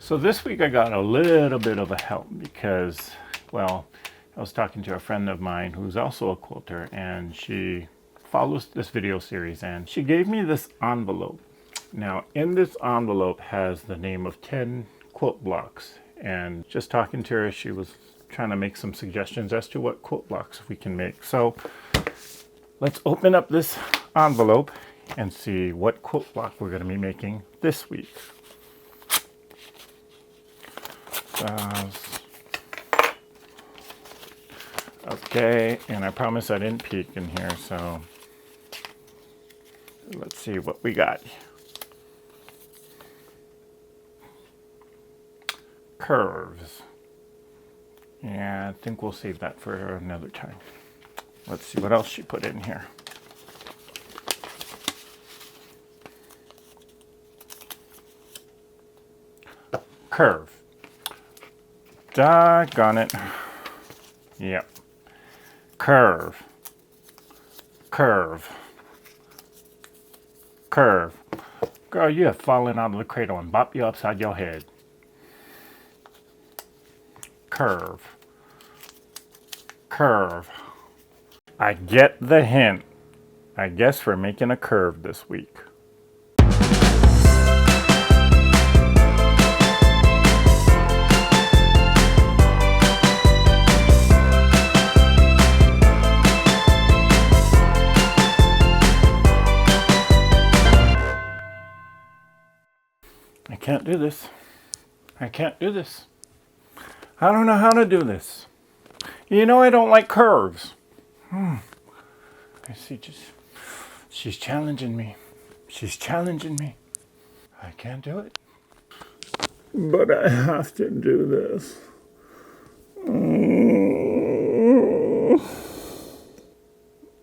So this week I got a little bit of a help because, well, I was talking to a friend of mine who's also a quilter, and she follows this video series, and she gave me this envelope. Now in this envelope has the name of 10 quilt blocks, and just talking to her, she was trying to make some suggestions as to what quilt blocks we can make. So let's open up this envelope and see what quilt block we're going to be making this week. Okay, and I promise I didn't peek in here, so let's see what we got. Curves. Yeah, I think we'll save that for another time. Let's see what else she put in here. Curve. Doggone it. Yep. Curve. Curve. Curve. Girl, you have fallen out of the cradle and bopped you upside your head. Curve. Curve. I get the hint. I guess we're making a curve this week. I can't do this. I can't do this. I don't know how to do this. You know I don't like curves. I see, she's challenging me. She's challenging me. I can't do it. But I have to do this.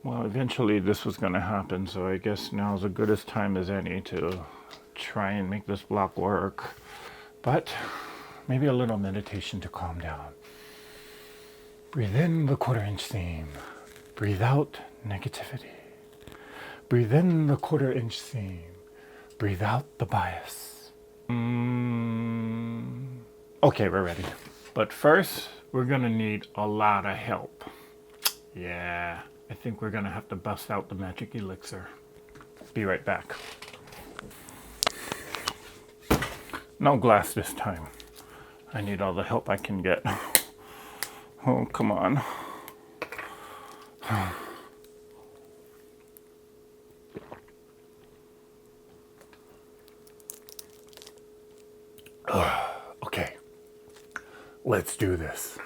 Well, eventually this was going to happen, so I guess now's as good a time as any to try and make this block work. But maybe a little meditation to calm down. Breathe in the 1/4-inch seam. Breathe out negativity. Breathe in the 1/4-inch seam. Breathe out the bias. Okay, we're ready. But first, we're gonna need a lot of help. Yeah, I think we're gonna have to bust out the magic elixir. Be right back. No glass this time. I need all the help I can get. Oh, come on. Okay, let's do this.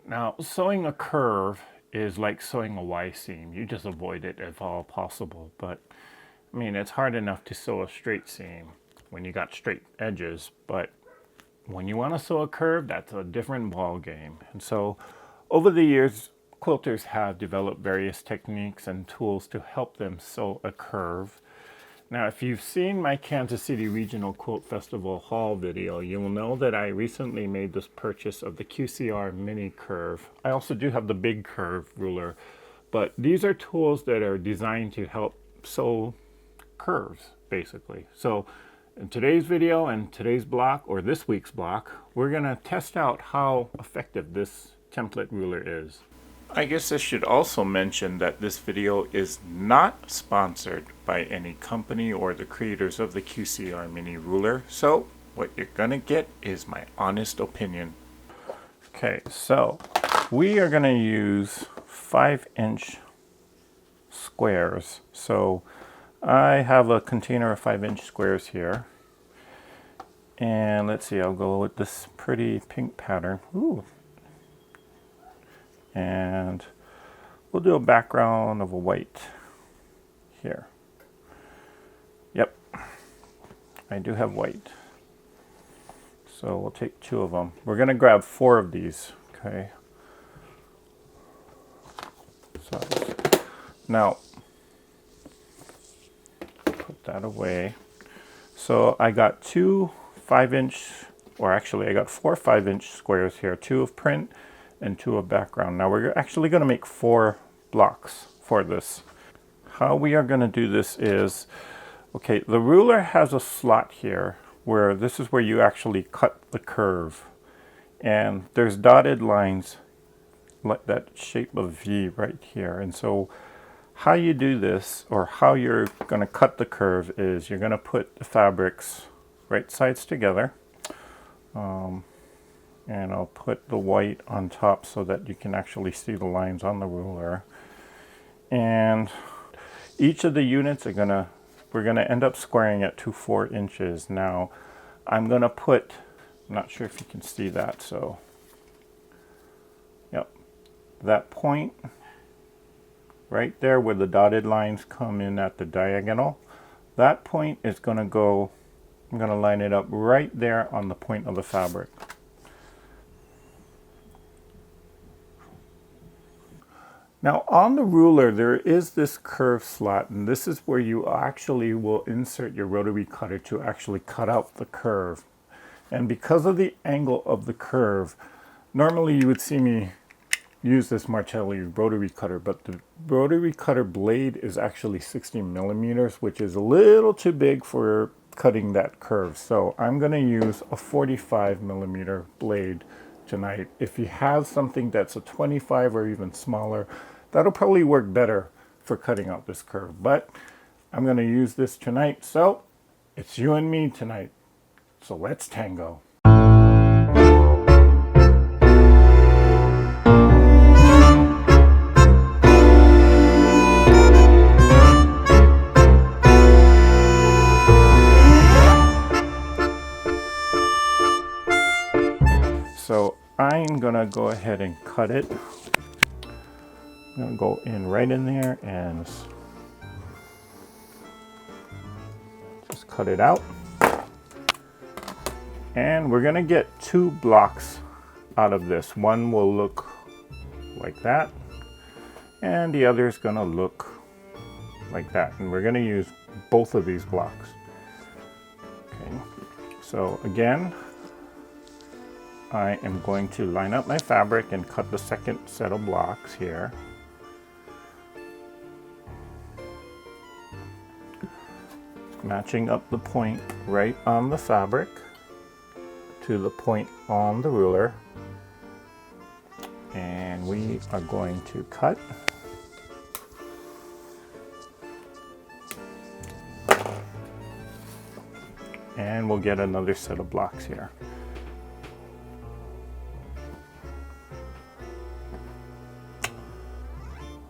Now, sewing a curve is like sewing a Y seam. You just avoid it if all possible. But, I mean, it's hard enough to sew a straight seam when you got straight edges. But when you want to sew a curve, that's a different ball game. And so, over the years, quilters have developed various techniques and tools to help them sew a curve. Now, if you've seen my Kansas City Regional Quilt Festival haul video, you will know that I recently made this purchase of the QCR Mini Curve. I also do have the Big Curve ruler, but these are tools that are designed to help sew curves, basically. So in today's video and today's block, or this week's block, we're going to test out how effective this template ruler is. I guess I should also mention that this video is not sponsored by any company or the creators of the QCR Mini Ruler, so what you're gonna get is my honest opinion. Okay, so we are gonna use 5-inch squares. So I have a container of 5-inch squares here. And let's see, I'll go with this pretty pink pattern. Ooh. And we'll do a background of a white here. Yep, I do have white. So we'll take 2 of them. We're gonna grab 4 of these, okay? So now, put that away. So I got 2 5-inch, or actually I got 4 5-inch squares here, 2 of print and 2 of background. Now we're actually going to make 4 blocks for this. How we are going to do this is, okay, the ruler has a slot here where this is where you actually cut the curve. And there's dotted lines like that shape of V right here. And so how you do this, or how you're going to cut the curve, is you're going to put the fabrics right sides together. And I'll put the white on top so that you can actually see the lines on the ruler. And each of the units we're gonna end up squaring it to 4 inches. Now, I'm not sure if you can see that, so, yep, that point right there where the dotted lines come in at the diagonal, that point is gonna go, I'm gonna line it up right there on the point of the fabric. Now on the ruler there is this curve slot, and this is where you actually will insert your rotary cutter to actually cut out the curve. And because of the angle of the curve, normally you would see me use this Martelli rotary cutter, but the rotary cutter blade is actually 60 millimeters, which is a little too big for cutting that curve. So I'm going to use a 45 millimeter blade tonight. If you have something that's a 25 or even smaller, that'll probably work better for cutting out this curve. But I'm going to use this tonight, so it's you and me tonight. So let's tango. So I'm gonna go ahead and cut it. I'm gonna go in right in there and just cut it out. And we're gonna get 2 blocks out of this. One will look like that, and the other is gonna look like that. And we're gonna use both of these blocks. Okay, so again, I am going to line up my fabric and cut the second set of blocks here. Matching up the point right on the fabric to the point on the ruler. And we are going to cut. And we'll get another set of blocks here.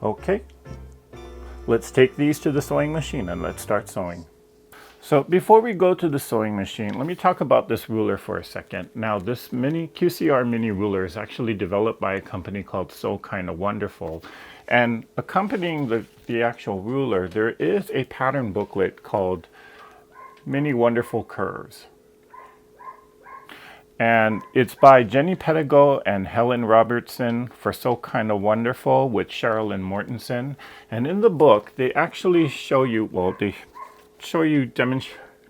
Okay, let's take these to the sewing machine and let's start sewing. So before we go to the sewing machine, let me talk about this ruler for a second. Now this QCR mini ruler is actually developed by a company called So Kinda Wonderful. And accompanying the actual ruler, there is a pattern booklet called Mini Wonderful Curves. And it's by Jenny Pedigo and Helen Robertson for So Kinda Wonderful with Sherilyn Mortensen. And in the book, they actually show you, well, they show you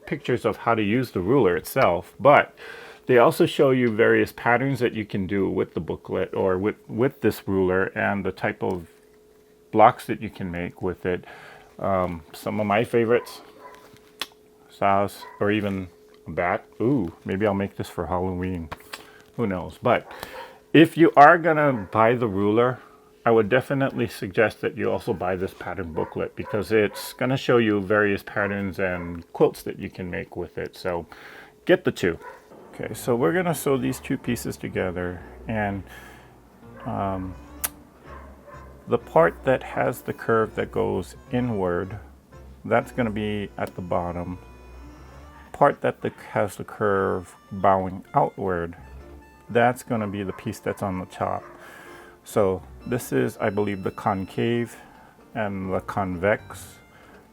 pictures of how to use the ruler itself, but they also show you various patterns that you can do with the booklet or with this ruler, and the type of blocks that you can make with it. Some of my favorites, saws, or even a bat. Ooh, maybe I'll make this for Halloween. Who knows? But if you are gonna buy the ruler, I would definitely suggest that you also buy this pattern booklet, because it's gonna show you various patterns and quilts that you can make with it. So get the 2. Okay, so we're gonna sew these 2 pieces together, and the part that has the curve that goes inward, that's gonna be at the bottom. Part that has the curve bowing outward, that's going to be the piece that's on the top. So this is, I believe, the concave, and the convex.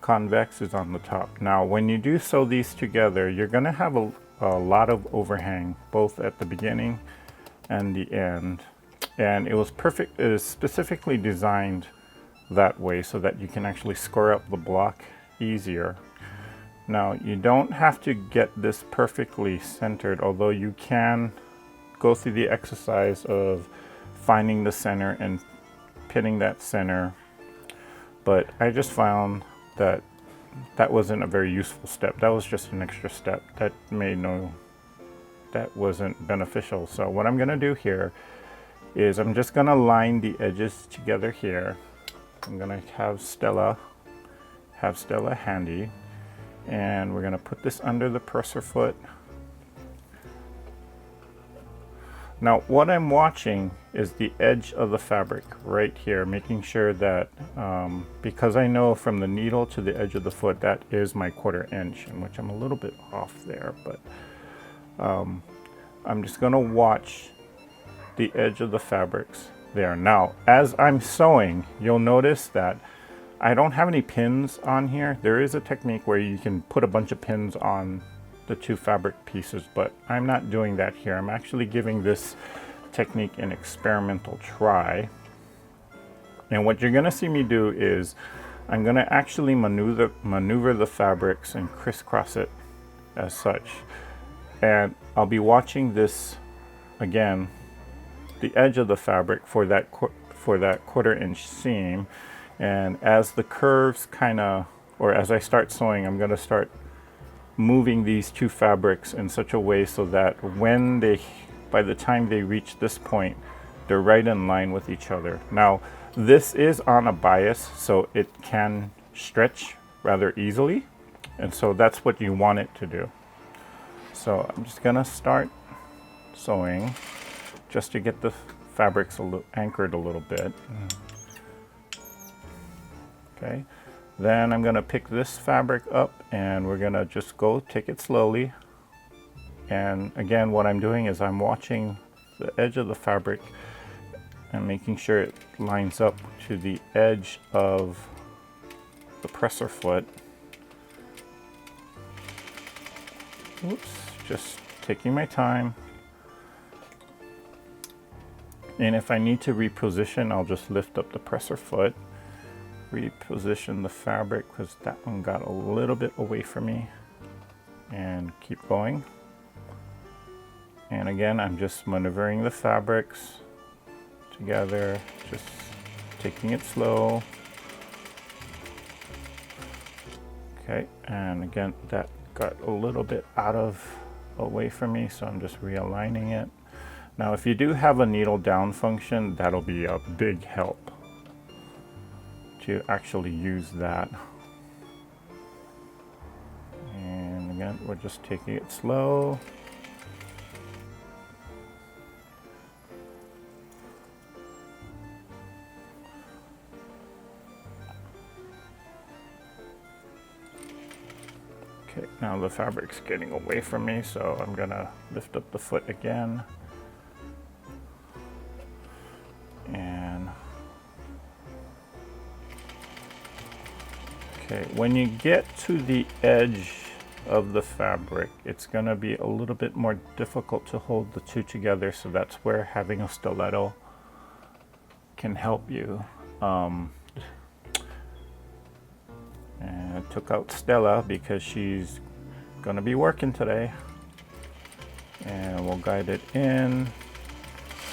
Convex is on the top. Now when you do sew these together, you're going to have a lot of overhang, both at the beginning and the end. And it is specifically designed that way so that you can actually square up the block easier. Now, you don't have to get this perfectly centered, although you can go through the exercise of finding the center and pinning that center. But I just found that that wasn't a very useful step. That was just an extra step that wasn't beneficial. So what I'm gonna do here is I'm just gonna line the edges together here. I'm gonna have Stella handy, and we're gonna put this under the presser foot. Now what I'm watching is the edge of the fabric right here, making sure that, because I know from the needle to the edge of the foot, that is my 1/4 inch, in which I'm a little bit off there, but I'm just gonna watch the edge of the fabrics there. Now, as I'm sewing, you'll notice that I don't have any pins on here. There is a technique where you can put a bunch of pins on the 2 fabric pieces, but I'm not doing that here. I'm actually giving this technique an experimental try. And what you're gonna see me do is I'm gonna actually maneuver the fabrics and crisscross it as such. And I'll be watching this again, the edge of the fabric for that 1/4 inch seam. And as the curves or as I start sewing, I'm gonna start moving these 2 fabrics in such a way so that by the time they reach this point, they're right in line with each other. Now, this is on a bias, so it can stretch rather easily. And so that's what you want it to do. So I'm just gonna start sewing just to get the fabrics anchored a little bit. Okay. Then I'm gonna pick this fabric up and we're gonna just take it slowly. And again, what I'm doing is I'm watching the edge of the fabric and making sure it lines up to the edge of the presser foot. Oops, just taking my time. And if I need to reposition, I'll just lift up the presser foot, reposition the fabric because that one got a little bit away from me, and keep going. And again, I'm just maneuvering the fabrics together, just taking it slow. Okay, and again, that got a little bit away from me, so I'm just realigning it. Now, if you do have a needle down function, that'll be a big help to actually use that. And again, we're just taking it slow. Okay, now the fabric's getting away from me, so I'm gonna lift up the foot again. And okay, when you get to the edge of the fabric, it's gonna be a little bit more difficult to hold the 2 together, so that's where having a stiletto can help you. And I took out Stella because she's gonna be working today. And we'll guide it in,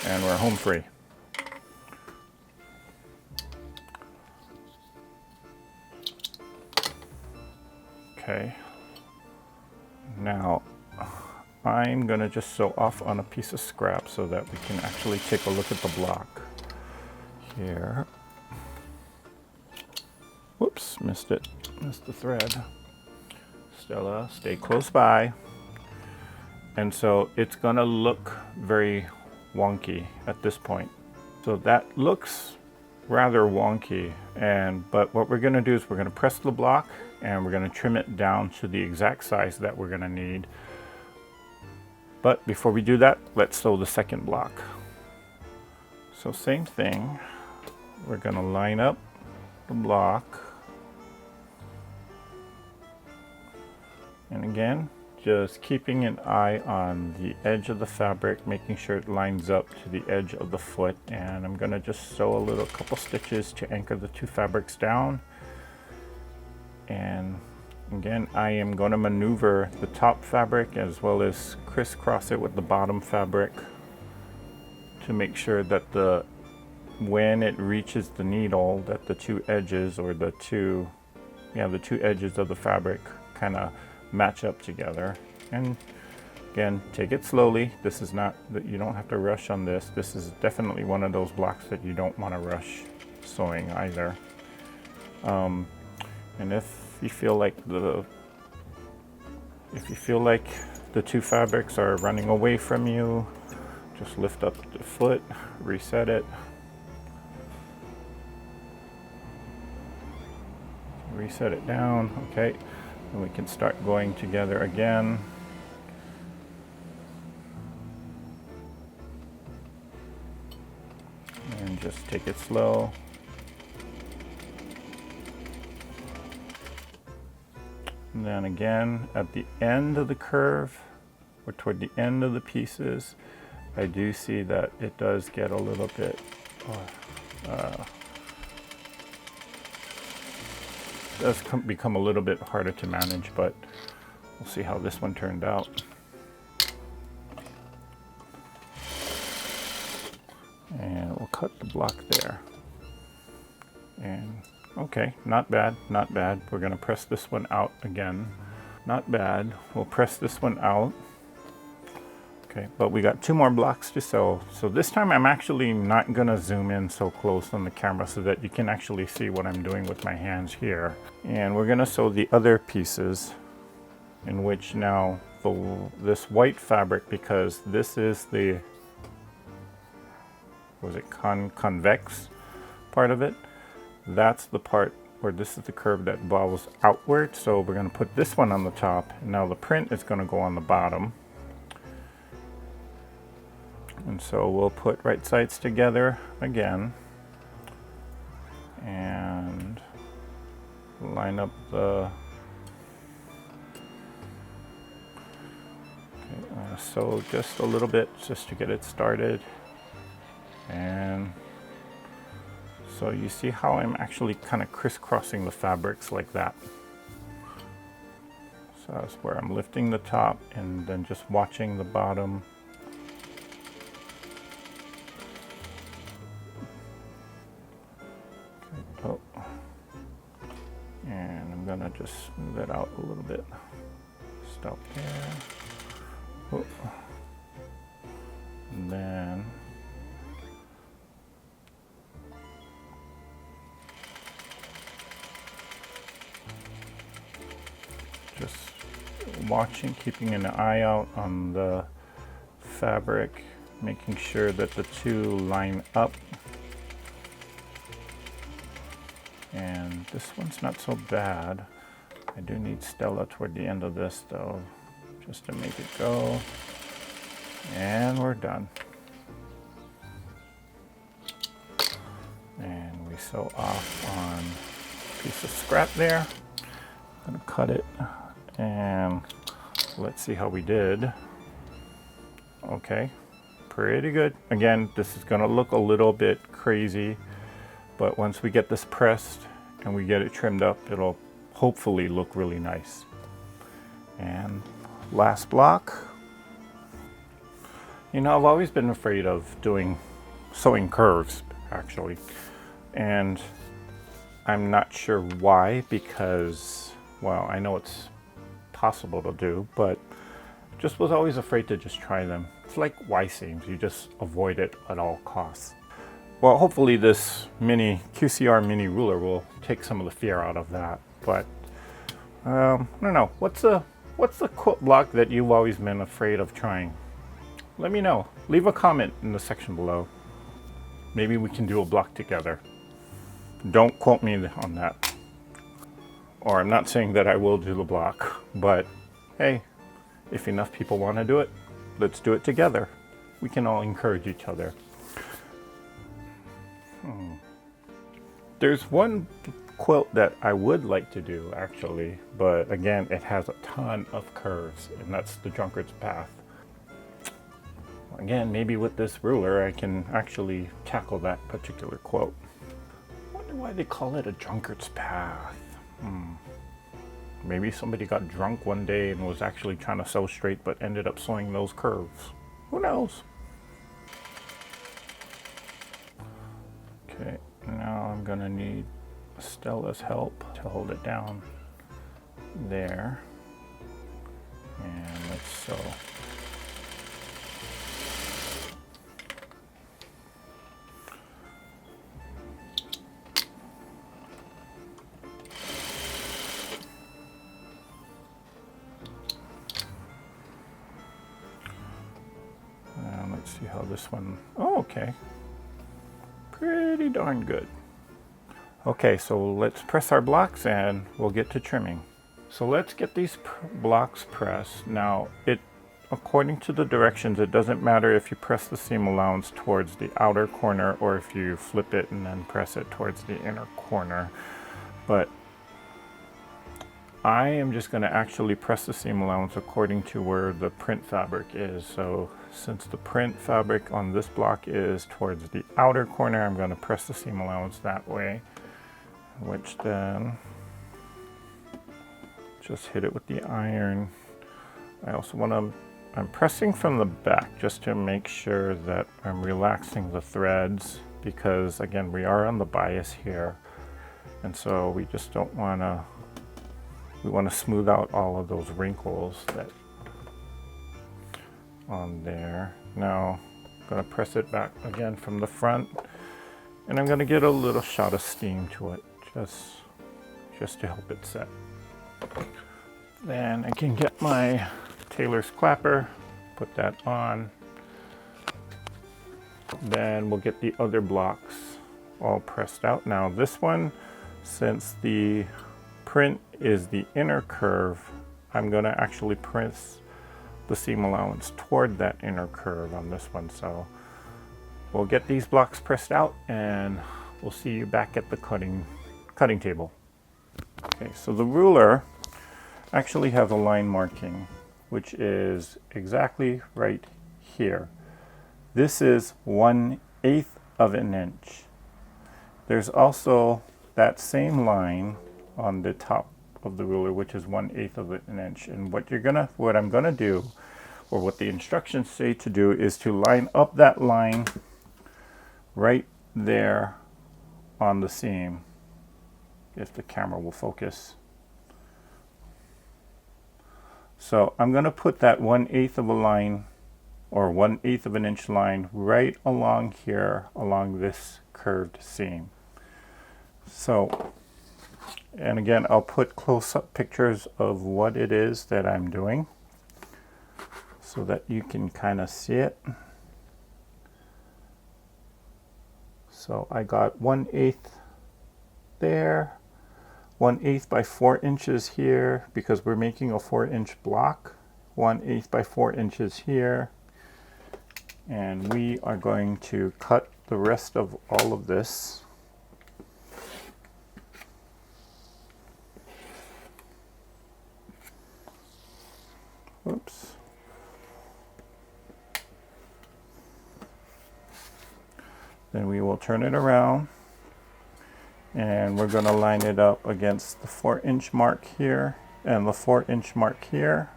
and we're home free. Okay, now I'm gonna just sew off on a piece of scrap so that we can actually take a look at the block here. Whoops, missed it, missed the thread. Stella, stay close by. And so it's gonna look very wonky at this point. So that looks rather wonky, but what we're gonna do is we're gonna press the block and we're gonna trim it down to the exact size that we're gonna need. But before we do that, let's sew the second block. So same thing, we're gonna line up the block. And again, just keeping an eye on the edge of the fabric, making sure it lines up to the edge of the foot. And I'm gonna just sew a couple stitches to anchor the 2 fabrics down. And again, I am gonna maneuver the top fabric as well as crisscross it with the bottom fabric to make sure that when it reaches the needle, that the 2 edges, or the 2 yeah, the two edges of the fabric kind of match up together. And again, take it slowly. This is not that you don't have to rush on this. This is definitely one of those blocks that you don't want to rush sewing either. And if you feel like the two fabrics are running away from you, just lift up the foot, reset it, reset it down. Okay, and we can start going together again. And just take it slow. And then again, at the end of the curve, or toward the end of the pieces, I do see that it does get a little bit, does become a little bit harder to manage, but we'll see how this one turned out. And we'll cut the block there. And okay, not bad, not bad. We're gonna press this one out again. Not bad. We'll press this one out. Okay, but we got two more blocks to sew. So this time I'm actually not gonna zoom in so close on the camera so that you can actually see what I'm doing with my hands here. And we're gonna sew the other pieces, in which now this white fabric, because this is the, was it convex part of it? That's the part where this is the curve that bows outward. So we're going to put this one on the top, and now the print is going to go on the bottom. And so we'll put right sides together again and line up the, okay, sew just a little bit just to get it started. And so you see how I'm actually kind of crisscrossing the fabrics like that. So that's where I'm lifting the top and then just watching the bottom. Okay. Oh. And I'm gonna just smooth that out a little bit. Stop there. Oh. And then just watching, keeping an eye out on the fabric, making sure that the two line up. And this one's not so bad. I do need Stella toward the end of this though, just to make it go. And we're done. And we sew off on a piece of scrap there. I'm gonna cut it. And let's see how we did. Okay, pretty good. Again, this is gonna look a little bit crazy, but once we get this pressed and we get it trimmed up, it'll hopefully look really nice. And last block. You know, I've always been afraid of sewing curves, actually. And I'm not sure why, because, well, I know it's possible to do, but just was always afraid to just try them. It's like Y seams, you just avoid it at all costs. Well, hopefully this QCR mini ruler will take some of the fear out of that. But I don't know, what's the quilt block that you've always been afraid of trying? Let me know. Leave a comment in the section below. Maybe we can do a block together. Don't quote me on that. Or I'm not saying that I will do the block, but hey, if enough people want to do it, let's do it together. We can all encourage each other. There's one quilt that I would like to do actually, but again, it has a ton of curves, and that's the Drunkard's Path. Again, maybe with this ruler I can actually tackle that particular quilt. I wonder why they call it a Drunkard's Path. Maybe somebody got drunk one day and was actually trying to sew straight but ended up sewing those curves. Who knows? Okay, now I'm gonna need Stella's help to hold it down there. And let's sew. Let's see how this one, oh, okay. Pretty darn good. Okay, so let's press our blocks and we'll get to trimming. So let's get these blocks pressed. Now, according to the directions, it doesn't matter if you press the seam allowance towards the outer corner or if you flip it and then press it towards the inner corner. But I am just going to actually press the seam allowance according to where the print fabric is. So since the print fabric on this block is towards the outer corner, I'm going to press the seam allowance that way, which then just hit it with the iron. I also want to, I'm pressing from the back just to make sure that I'm relaxing the threads, because again, we are on the bias here. And so we just don't want to, we want to smooth out all of those wrinkles that on there. Now I'm going to press it back again from the front, and I'm going to get a little shot of steam to it just to help it set. Then I can get my tailor's clapper, put that on. Then we'll get the other blocks all pressed out. Now this one, since the print is the inner curve, I'm going to actually press the seam allowance toward that inner curve on this one. So we'll get these blocks pressed out and we'll see you back at the cutting table. Okay, so the ruler actually has a line marking, which is exactly right here. This is 1/8 of an inch. There's also that same line on the top of the ruler, which is 1/8 of an inch. And what I'm gonna do, or what the instructions say to do, is to line up that line right there on the seam, if the camera will focus. So I'm gonna put that 1/8 of a line, or 1/8 of an inch line, right along here, along this curved seam. So, and again, I'll put close-up pictures of what it is that I'm doing so that you can kind of see it. So I got 1/8 there, 1/8 by 4 inches here, because we're making a 4-inch block, 1/8 by 4 inches here. And we are going to cut the rest of all of this. Oops. Then we will turn it around and we're going to line it up against the 4-inch mark here and the 4-inch mark here.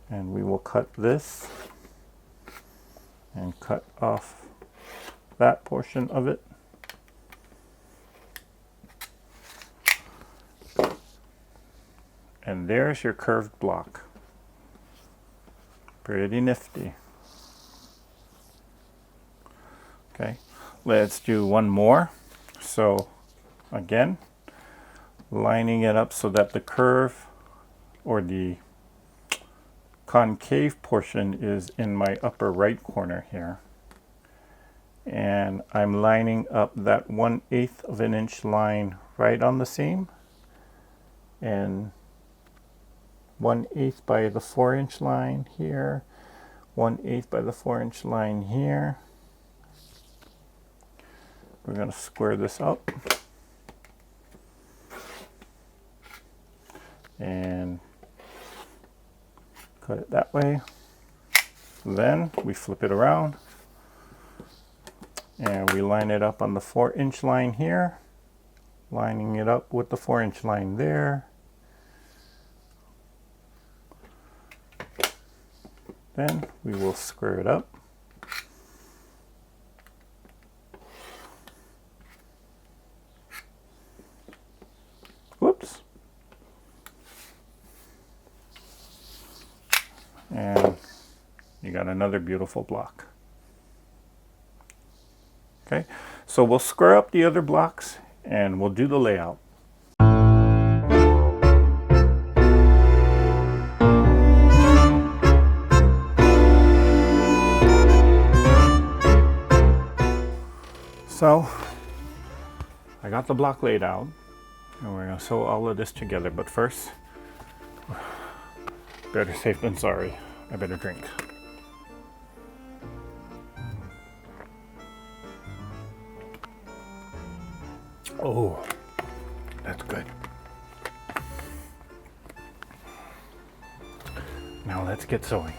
And we will cut this and cut off that portion of it. And there's your curved block. Pretty nifty. Okay, let's do one more. So again, lining it up so that the curve, or the concave portion, is in my upper right corner here. And I'm lining up that 1/8 of an inch line right on the seam, and 1/8 by the 4-inch line here, 1/8 by the 4-inch line here. We're going to square this up and cut it that way. Then we flip it around and we line it up on the 4-inch line here, lining it up with the 4-inch line there. Then we will square it up. And you got another beautiful block. Okay, so we'll square up the other blocks and we'll do the layout. So I got the block laid out and we're going to sew all of this together, but first, better safe than sorry, I better drink. Oh, that's good. Now let's get sewing.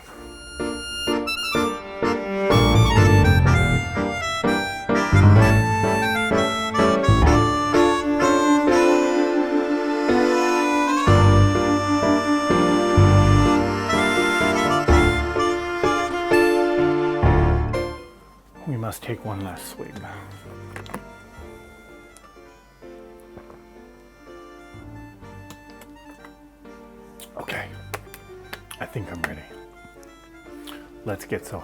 We must take one last swig. Okay, I think I'm ready. Let's get sewing.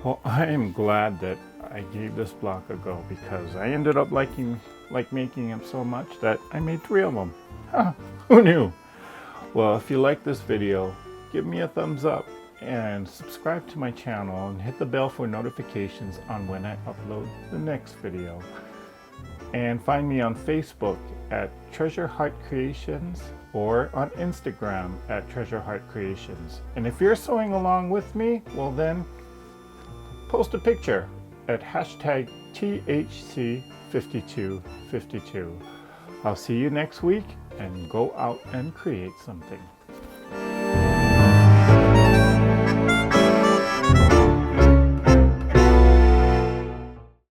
Well, I am glad that I gave this block a go because I ended up making them so much that I made 3 of them. Huh, who knew? Well, if you like this video, give me a thumbs up and subscribe to my channel and hit the bell for notifications on when I upload the next video. And find me on Facebook at Treasure Heart Creations or on Instagram at Treasure Heart Creations. And if you're sewing along with me, well then, post a picture at hashtag THC5252. I'll see you next week and go out and create something.